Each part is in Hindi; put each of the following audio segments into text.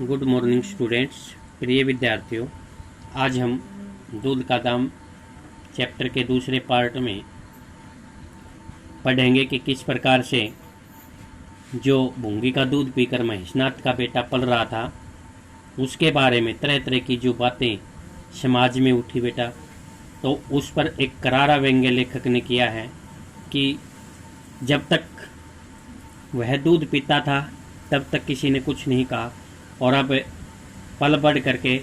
गुड मॉर्निंग स्टूडेंट्स, प्रिय विद्यार्थियों। आज हम दूध का दाम चैप्टर के दूसरे पार्ट में पढ़ेंगे कि किस प्रकार से जो भूंगी का दूध पीकर महेशनाथ का बेटा पल रहा था उसके बारे में तरह तरह की जो बातें समाज में उठी बेटा, तो उस पर एक करारा व्यंग्य लेखक ने किया है कि जब तक वह दूध पीता था तब तक किसी ने कुछ नहीं कहा, और अब पल बढ़ करके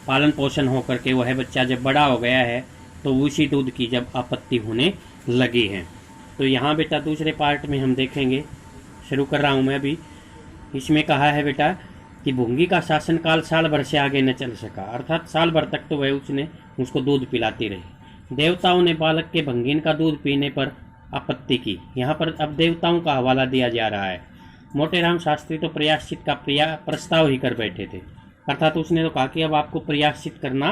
पालन पोषण हो करके वह बच्चा जब बड़ा हो गया है तो उसी दूध की जब आपत्ति होने लगी है। तो यहाँ बेटा दूसरे पार्ट में हम देखेंगे, शुरू कर रहा हूँ मैं अभी। इसमें कहा है बेटा कि भूंगी का शासनकाल साल भर से आगे न चल सका, अर्थात साल भर तक तो वह उसको दूध पिलाती रही। देवताओं ने बालक के भंगीन का दूध पीने पर आपत्ति की। यहाँ पर अब देवताओं का हवाला दिया जा रहा है। मोटेराम शास्त्री तो प्रयाश्चित का प्रस्ताव ही कर बैठे थे, अर्थात उसने तो कहा कि अब आपको प्रयाश्चित करना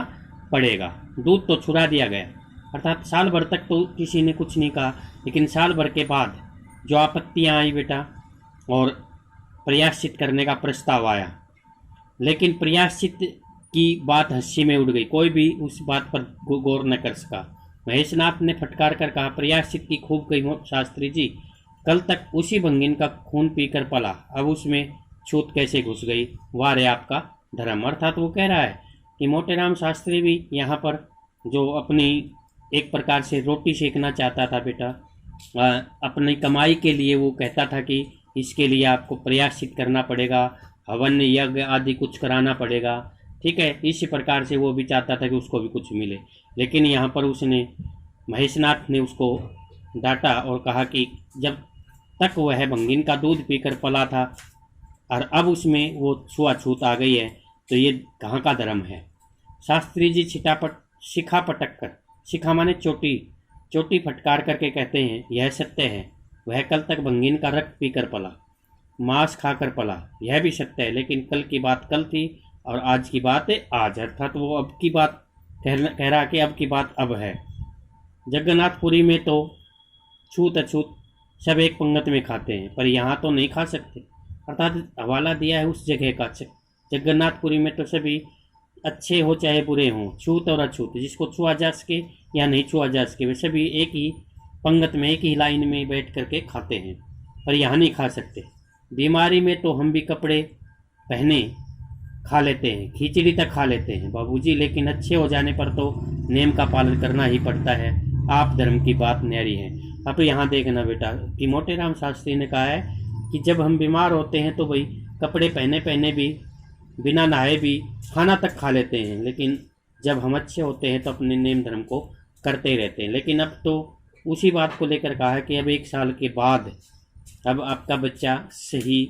पड़ेगा। दूध तो छुड़ा दिया गया, अर्थात साल भर तक तो किसी ने कुछ नहीं कहा, लेकिन साल भर के बाद जो आपत्तियां आई बेटा और प्रयाश्चित करने का प्रस्ताव आया, लेकिन प्रयाश्चित की बात हंसी में उड़ गई। कोई भी उस बात पर गौर न कर सका। महेशनाथ ने फटकार कर कहा, प्रयाश्चित की खूब कही शास्त्री जी, कल तक उसी भंगीन का खून पीकर पला, अब उसमें छूत कैसे घुस गई? वाह रे आपका धर्म। अर्थात वो कह रहा है कि मोटेराम शास्त्री भी यहाँ पर जो अपनी एक प्रकार से रोटी सेकना चाहता था बेटा, अपनी कमाई के लिए वो कहता था कि इसके लिए आपको प्रयाश्चित करना पड़ेगा, हवन यज्ञ आदि कुछ कराना पड़ेगा, ठीक है। इसी प्रकार से वो भी चाहता था कि उसको भी कुछ मिले, लेकिन यहाँ पर उसने महेशनाथ ने उसको डांटा और कहा कि जब तक वह भंगीन का दूध पीकर पला था और अब उसमें वो छुआछूत आ गई है तो ये कहाँ का धर्म है? शास्त्री जी शिखा पटक कर, शिखा माने चोटी, चोटी फटकार करके कहते हैं, यह सत्य है, वह कल तक भंगीन का रक्त पीकर पला, मांस खाकर पला, यह भी सत्य है, लेकिन कल की बात कल थी और आज की बात है आज। अर्थात वो अब की बात कह रहा कि अब की बात अब है। जगन्नाथपुरी में तो छूत अछूत सब एक पंगत में खाते हैं, पर यहाँ तो नहीं खा सकते। अर्थात हवाला दिया है उस जगह का। जगन्नाथपुरी में तो सभी अच्छे हो चाहे बुरे हों, छूत और अछूत, जिसको छुआ जा सके या नहीं छुआ जा सके, वे सभी एक ही पंगत में एक ही लाइन में बैठ करके खाते हैं, पर यहाँ नहीं खा सकते। बीमारी में तो हम भी कपड़े पहने खा लेते हैं, खिचड़ी तक खा लेते हैं बाबूजी, लेकिन अच्छे हो जाने पर तो नियम का पालन करना ही पड़ता है। आप धर्म की बात न्यारी है। अब यहाँ देखना बेटा कि मोटेराम शास्त्री ने कहा है कि जब हम बीमार होते हैं तो भाई कपड़े पहने पहने भी, बिना नहाए भी खाना तक खा लेते हैं, लेकिन जब हम अच्छे होते हैं तो अपने नेम धर्म को करते ही रहते हैं। लेकिन अब तो उसी बात को लेकर कहा है कि अब 1 साल के बाद अब आपका बच्चा सही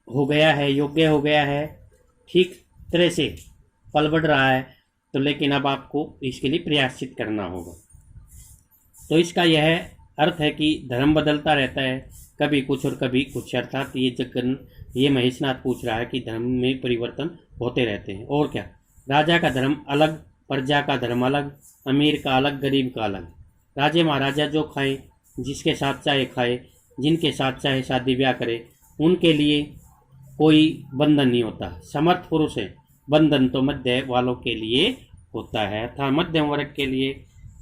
हो गया है, योग्य हो गया है, ठीक तरह से पल बढ़ रहा है, तो लेकिन अब आपको इसके लिए प्रयाश्चित करना होगा। तो इसका यह अर्थ है कि धर्म बदलता रहता है, कभी कुछ और कभी कुछ। अर्थात ये महेशनाथ पूछ रहा है कि धर्म में परिवर्तन होते रहते हैं और क्या। राजा का धर्म अलग, प्रजा का धर्म अलग, अमीर का अलग, गरीब का अलग। राजे महाराजा जो खाएं, जिसके साथ चाहे खाए, जिनके साथ चाहे शादी ब्याह करे, उनके लिए कोई बंधन नहीं होता। समर्थ पुरुष है, बंधन तो मध्य वालों के लिए होता है, अर्थात मध्यम वर्ग के लिए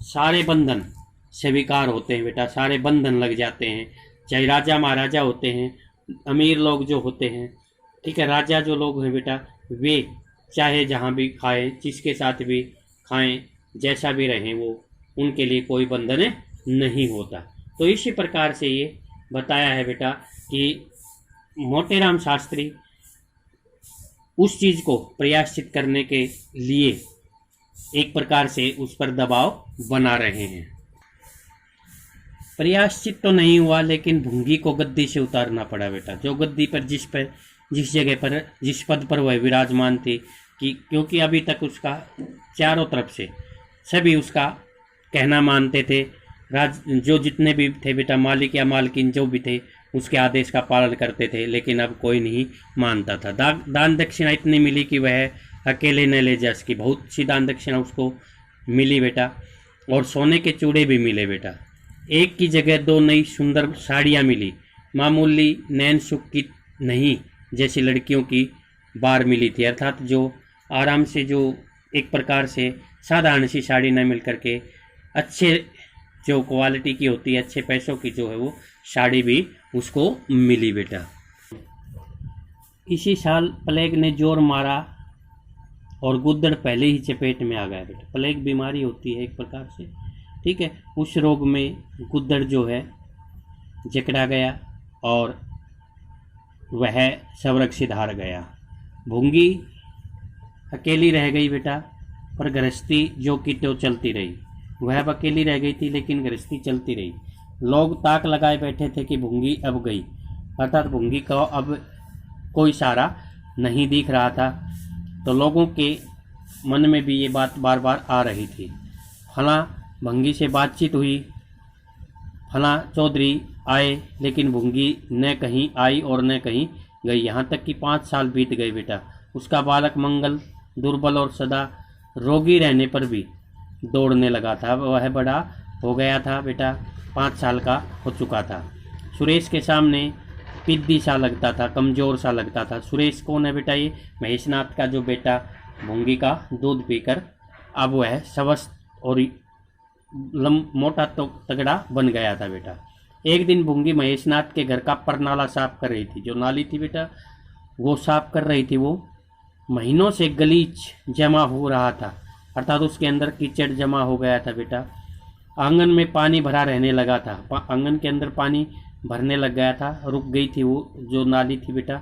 सारे बंधन स्वीकार होते हैं बेटा, सारे बंधन लग जाते हैं, चाहे राजा महाराजा होते हैं, अमीर लोग जो होते हैं, ठीक है। राजा जो लोग हैं बेटा, वे चाहे जहाँ भी खाएं, जिसके साथ भी खाएं, जैसा भी रहें, वो उनके लिए कोई बंधन नहीं होता। तो इसी प्रकार से ये बताया है बेटा कि मोटेराम शास्त्री उस चीज़ को प्रयाश्चित करने के लिए एक प्रकार से उस पर दबाव बना रहे हैं। प्रयाश्चित तो नहीं हुआ, लेकिन भूंगी को गद्दी से उतारना पड़ा बेटा। जो गद्दी पर जिस जगह पर जिस पद पर वह विराजमान थी, कि क्योंकि अभी तक उसका चारों तरफ से सभी उसका कहना मानते थे, जो जितने भी थे बेटा, मालिक या मालकिन जो भी थे, उसके आदेश का पालन करते थे, लेकिन अब कोई नहीं मानता था। दान दक्षिणा इतनी मिली कि वह अकेले न ले जा सकी, बहुत सी दान दक्षिणा उसको मिली बेटा, और सोने के चूड़े भी मिले बेटा। एक की जगह 2 नई सुंदर साड़ियाँ मिली, मामूली नैन सुख की नहीं, जैसी लड़कियों की बार मिली थी, अर्थात जो आराम से, जो एक प्रकार से साधारण सी साड़ी न मिल करके अच्छे जो क्वालिटी की होती है, अच्छे पैसों की जो है वो साड़ी भी उसको मिली बेटा। इसी साल प्लेग ने जोर मारा और गुद्दड़ पहले ही चपेट में आ गया बेटा। प्लेग बीमारी होती है एक प्रकार से, ठीक है। उस रोग में गुद्दड़ जो है जकड़ा गया और वह स्वर्ग सिधार गया। भूंगी अकेली रह गई बेटा, पर गृहस्थी जो की तो चलती रही। वह अब अकेली रह गई थी लेकिन गृहस्थी चलती रही। लोग ताक लगाए बैठे थे कि भूंगी अब गई, अर्थात भूंगी का अब कोई सहारा नहीं दिख रहा था। तो लोगों के मन में भी ये बात बार बार आ रही थी। फला भूंगी से बातचीत हुई, फला चौधरी आए, लेकिन भूंगी न कहीं आई और न कहीं गई। यहाँ तक कि 5 साल बीत गए बेटा। उसका बालक मंगल दुर्बल और सदा रोगी रहने पर भी दौड़ने लगा था। वह बड़ा हो गया था बेटा, 5 साल का हो चुका था। सुरेश के सामने पिद्दी सा लगता था, कमज़ोर सा लगता था। सुरेश कौन है बेटा? ये महेशनाथ का जो बेटा भूंगी का दूध पीकर अब वह स्वस्थ और मोटा तो तगड़ा बन गया था बेटा। एक दिन भूंगी महेशनाथ के घर का परनाला साफ कर रही थी। जो नाली थी बेटा वो साफ कर रही थी। वो महीनों से गलीच जमा हो रहा था, अर्थात उसके अंदर कीचड़ जमा हो गया था बेटा। आंगन में पानी भरा रहने लगा था, आंगन के अंदर पानी भरने लग गया था। रुक गई थी वो जो नाली थी बेटा।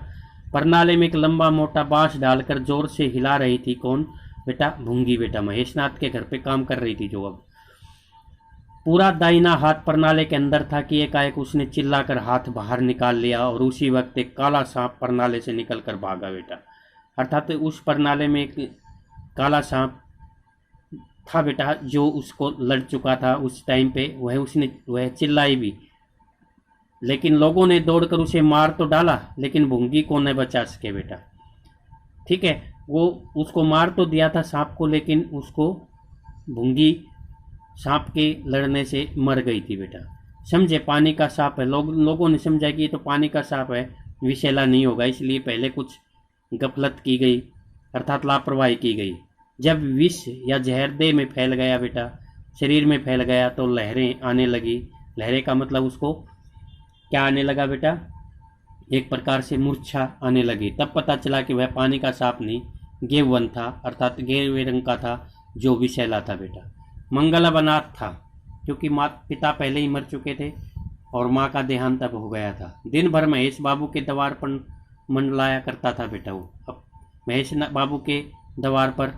परनाले में एक लंबा मोटा बांस डालकर जोर से हिला रही थी। कौन बेटा? भूंगी बेटा महेशनाथ के घर पे काम कर रही थी जो। अब पूरा दाहिना हाथ परनाले के अंदर था कि एकाएक उसने चिल्लाकर हाथ बाहर निकाल लिया और उसी वक्त एक काला सांप परनाले से निकलकर भागा बेटा। अर्थात उस परनाले में एक काला सांप था बेटा जो उसको लड़ चुका था उस टाइम पे। वह चिल्लाई भी, लेकिन लोगों ने दौड़कर उसे मार तो डाला, लेकिन भूंगी को न बचा सके बेटा, ठीक है। वो उसको मार तो दिया था सांप को, लेकिन उसको भूंगी सांप के लड़ने से मर गई थी बेटा। समझे पानी का सांप है, लोगों ने समझा कि ये तो पानी का सांप है, विषैला नहीं होगा, इसलिए पहले कुछ गफलत की गई, अर्थात लापरवाही की गई। जब विष या जहर देह में फैल गया बेटा, शरीर में फैल गया, तो लहरें आने लगी। लहरें का मतलब उसको क्या आने लगा बेटा? एक प्रकार से मूर्छा आने लगी। तब पता चला कि वह पानी का सांप नहीं, गेववन था, अर्थात गेरुए रंग का था, जो विषैला था बेटा। मंगल अब अनाथ था, क्योंकि पिता पहले ही मर चुके थे और माँ का देहांत अब हो गया था। दिन भर महेश बाबू के द्वार पर मंडलाया करता था बेटा वो। अब महेश बाबू के द्वार पर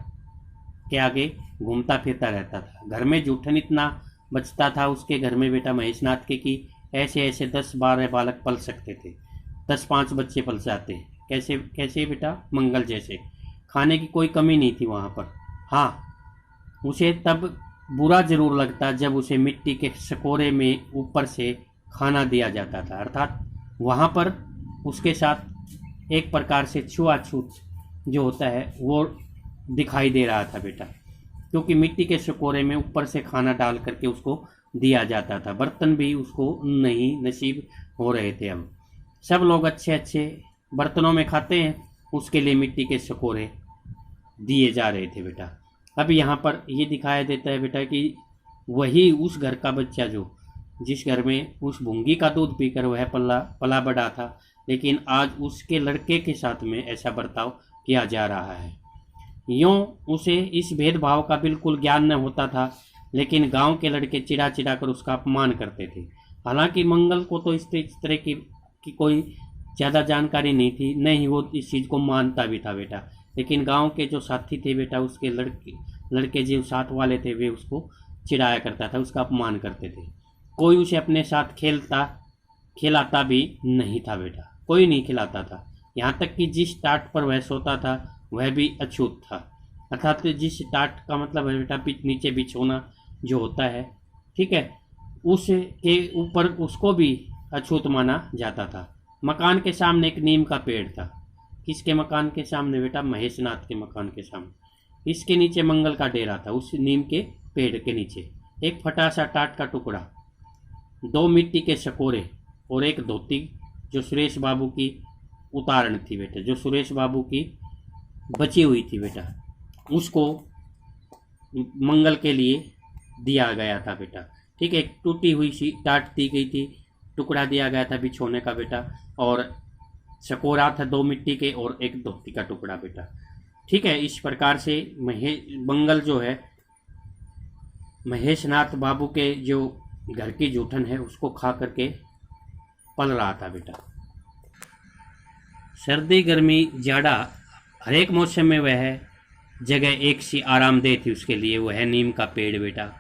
के आगे घूमता फिरता रहता था। घर में जूठन इतना बचता था उसके घर में बेटा महेशनाथ के कि ऐसे ऐसे 10-12 बालक पल सकते थे। 10-5 बच्चे पल जाते। कैसे कैसे बेटा? मंगल जैसे। खाने की कोई कमी नहीं थी वहाँ पर। हाँ, उसे तब बुरा जरूर लगता जब उसे मिट्टी के सकोरे में ऊपर से खाना दिया जाता था, अर्थात वहाँ पर उसके साथ एक प्रकार से छुआछूत जो होता है वो दिखाई दे रहा था बेटा, क्योंकि मिट्टी के सकोरे में ऊपर से खाना डाल करके उसको दिया जाता था। बर्तन भी उसको नहीं नसीब हो रहे थे। अब सब लोग अच्छे अच्छे बर्तनों में खाते हैं, उसके लिए मिट्टी के सकोरे दिए जा रहे थे बेटा। अब यहाँ पर ये दिखाया देता है बेटा कि वही उस घर का बच्चा जो जिस घर में उस भूंगी का दूध पीकर वह पला बड़ा था, लेकिन आज उसके लड़के के साथ में ऐसा बर्ताव किया जा रहा है। यूँ उसे इस भेदभाव का बिल्कुल ज्ञान न होता था, लेकिन गांव के लड़के चिढ़ा चिढ़ा कर उसका अपमान करते थे। हालांकि मंगल को तो इस तरह की कोई ज़्यादा जानकारी नहीं थी, न ही वो इस चीज़ को मानता भी था बेटा। लेकिन गांव के जो साथी थे बेटा, उसके लड़के जो साथ वाले थे, वे उसको चिढ़ाया करता था, उसका अपमान करते थे। कोई उसे अपने साथ खिलाता भी नहीं था बेटा, कोई नहीं खिलाता था। यहाँ तक कि जिस टाट पर वह सोता था वह भी अछूत था, अर्थात जिस टाट का मतलब है बेटा नीचे बिछोना जो होता है, ठीक है, उसके ऊपर उसको भी अछूत माना जाता था। मकान के सामने एक नीम का पेड़ था। किसके मकान के सामने बेटा? महेशनाथ के मकान के सामने। इसके नीचे मंगल का डेरा था। उस नीम के पेड़ के नीचे एक फटा सा टाट का टुकड़ा, 2 मिट्टी के सकोरे और एक धोती जो सुरेश बाबू की उतारण थी बेटा, जो सुरेश बाबू की बची हुई थी बेटा, उसको मंगल के लिए दिया गया था बेटा। ठीक है, एक टूटी हुई सी टाट दी गई थी, टुकड़ा दिया गया था बिछोने का बेटा, और चकोरा था 2 मिट्टी के और एक धोती का टुकड़ा बेटा। ठीक है, इस प्रकार से मंगल जो है महेशनाथ बाबू के जो घर की जूठन है उसको खा करके पल रहा था बेटा। सर्दी गर्मी जाड़ा हर एक मौसम में वह जगह एक सी आरामदेह थी उसके लिए। वह नीम का पेड़ बेटा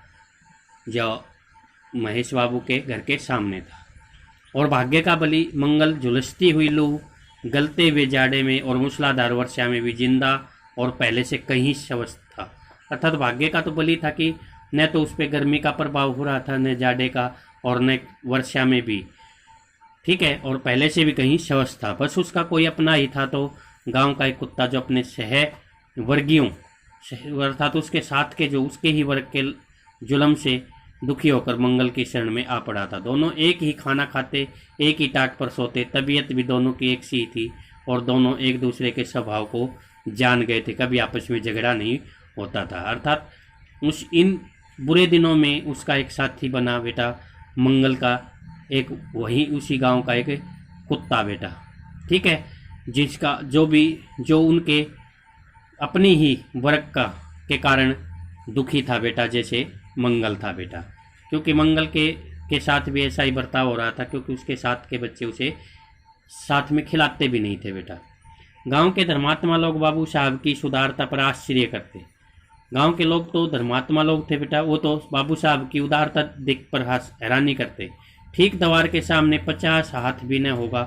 जो महेश बाबू के घर के सामने था। और भाग्य का बली मंगल झुलसती हुई लू, गलते हुए जाड़े में और मूसलाधार वर्षा में भी जिंदा और पहले से कहीं स्वस्थ था। अर्थात भाग्य का तो बली था कि न तो उस पर गर्मी का प्रभाव हो रहा था, न जाड़े का, और न वर्षा में भी। ठीक है, और पहले से भी कहीं स्वस्थ था। बस उसका कोई अपना ही था, तो गांव का एक कुत्ता जो अपने सहवर्गियों अर्थात उसके साथ के जो उसके ही वर्ग के जुल्म से दुखी होकर मंगल की शरण में आ पड़ा था। दोनों एक ही खाना खाते, एक ही टाट पर सोते, तबीयत भी दोनों की एक सी थी और दोनों एक दूसरे के स्वभाव को जान गए थे। कभी आपस में झगड़ा नहीं होता था। अर्थात इन बुरे दिनों में उसका एक साथी बना बेटा मंगल का एक वही उसी गांव का एक कुत्ता बेटा। ठीक है, जिसका जो उनके अपनी ही वर्ग का के कारण दुखी था बेटा, जैसे मंगल था बेटा। क्योंकि मंगल के साथ भी ऐसा ही बर्ताव हो रहा था, क्योंकि उसके साथ के बच्चे उसे साथ में खिलाते भी नहीं थे बेटा। गांव के धर्मात्मा लोग बाबू साहब की सुदारता पर आश्चर्य करते। गांव के लोग तो धर्मात्मा लोग थे बेटा, वो तो बाबू साहब की उदारता देख पर हैरानी करते। ठीक द्वार के सामने 50 हाथ भी न होगा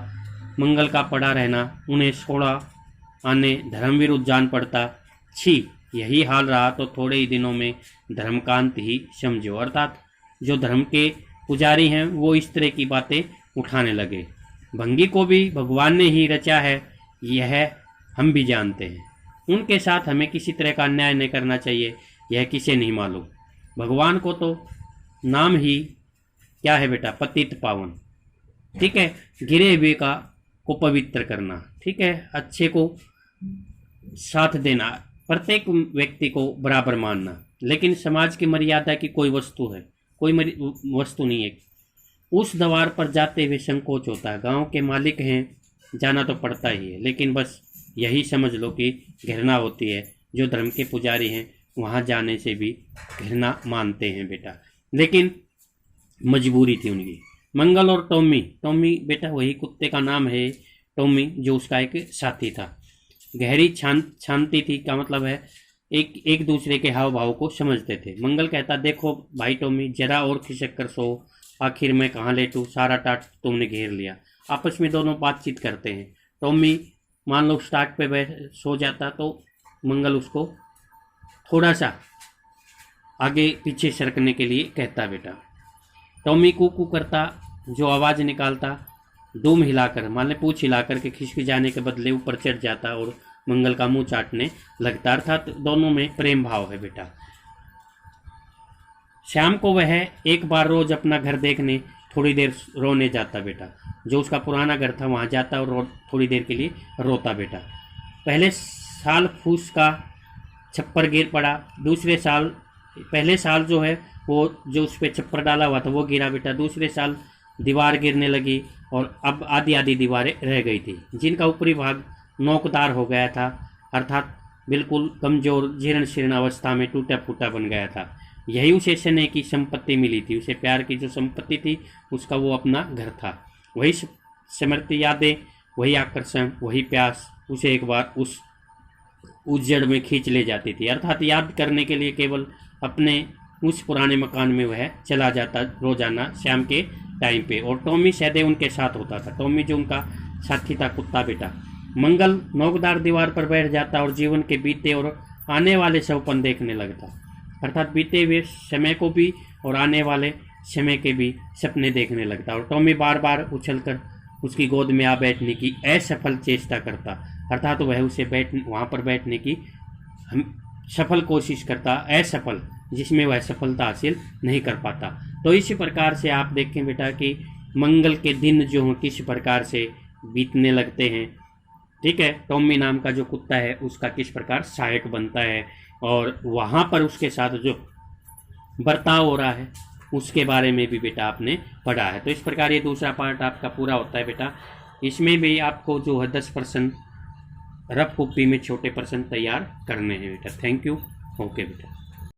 मंगल का पड़ा रहना उन्हें 16 आने धर्म विरुद्ध जान पड़ता। छी, यही हाल रहा तो थोड़े ही दिनों में धर्मकांत ही समझो। अर्थात जो धर्म के पुजारी हैं वो इस तरह की बातें उठाने लगे। भंगी को भी भगवान ने ही रचा है, यह हम भी जानते हैं। उनके साथ हमें किसी तरह का अन्याय नहीं करना चाहिए, यह किसे नहीं मालूम। भगवान को तो नाम ही क्या है बेटा, पतित पावन। ठीक है, गिरे हुए को पवित्र करना। ठीक है, अच्छे को साथ देना, प्रत्येक व्यक्ति को बराबर मानना। लेकिन समाज की मर्यादा की कोई वस्तु है, कोई वस्तु नहीं है। उस द्वार पर जाते हुए संकोच होता है। गांव के मालिक हैं, जाना तो पड़ता ही है, लेकिन बस यही समझ लो कि घृणा होती है। जो धर्म के पुजारी हैं वहाँ जाने से भी घृणा मानते हैं बेटा, लेकिन मजबूरी थी उनकी। मंगल और टॉमी बेटा वही कुत्ते का नाम है, टॉमी, जो उसका एक साथी था। गहरी शांति थी का मतलब है एक दूसरे के हाव भाव को समझते थे। मंगल कहता, देखो भाई टॉमी, जरा और खिसक कर सो, आखिर मैं कहाँ लेटूं, सारा टाट तुमने घेर लिया। आपस में दोनों बातचीत करते हैं। टॉमी मान लो टाट पे बैठ सो जाता तो मंगल उसको थोड़ा सा आगे पीछे सरकने के लिए कहता बेटा। टॉमी कू करता, जो आवाज़ निकालता, दुम हिलाकर मान ले पूछ हिलाकर के खिसक जाने के बदले ऊपर चढ़ जाता और मंगल का मुंह चाटने लगता। अर्थात दोनों में प्रेम भाव है बेटा। शाम को वह एक बार रोज अपना घर देखने थोड़ी देर रोने जाता बेटा। जो उसका पुराना घर था वहाँ जाता और थोड़ी देर के लिए रोता बेटा। पहले साल फूस का छप्पर गिर पड़ा, पहले साल जो है वो जो उस पर छप्पर डाला हुआ था वो गिरा बेटा। दूसरे साल दीवार गिरने लगी और अब आधी दीवारें रह गई थी, जिनका ऊपरी भाग नोकदार हो गया था, अर्थात बिल्कुल कमजोर जीर्ण शीर्ण अवस्था में टूटा फूटा बन गया था। यही उसे स्नेह की संपत्ति मिली थी, उसे प्यार की जो संपत्ति थी उसका वो अपना घर था। वही स्मृति यादें, वही आकर्षण, वही प्यास उसे एक बार उस उज्जड़ में खींच ले जाती थी। अर्थात याद करने के लिए केवल अपने उस पुराने मकान में वह चला जाता रोजाना शाम के टाइम पे, और टॉमी सदैव उनके साथ होता था। टॉमी जो उनका साथी था कुत्ता बेटा। मंगल नोकदार दीवार पर बैठ जाता और जीवन के बीते और आने वाले सपन देखने लगता, अर्थात बीते हुए समय को भी और आने वाले समय के भी सपने देखने लगता। और टॉमी बार बार उछलकर उसकी गोद में आ बैठने की असफल चेष्टा करता, अर्थात वह उसे वहाँ पर बैठने की सफल कोशिश करता, असफल, जिसमें वह सफलता हासिल नहीं कर पाता। तो इसी प्रकार से आप देखें बेटा कि मंगल के दिन जो हैं किस प्रकार से बीतने लगते हैं। ठीक है। टॉमी नाम का जो कुत्ता है उसका किस प्रकार सहायक बनता है और वहाँ पर उसके साथ जो बर्ताव हो रहा है उसके बारे में भी बेटा आपने पढ़ा है। तो इस प्रकार ये दूसरा पार्ट आपका पूरा होता है बेटा। इसमें भी आपको जो है 10% रफ कॉपी में छोटे प्रश्न तैयार करने हैं बेटा। Thank you. ओके बेटा।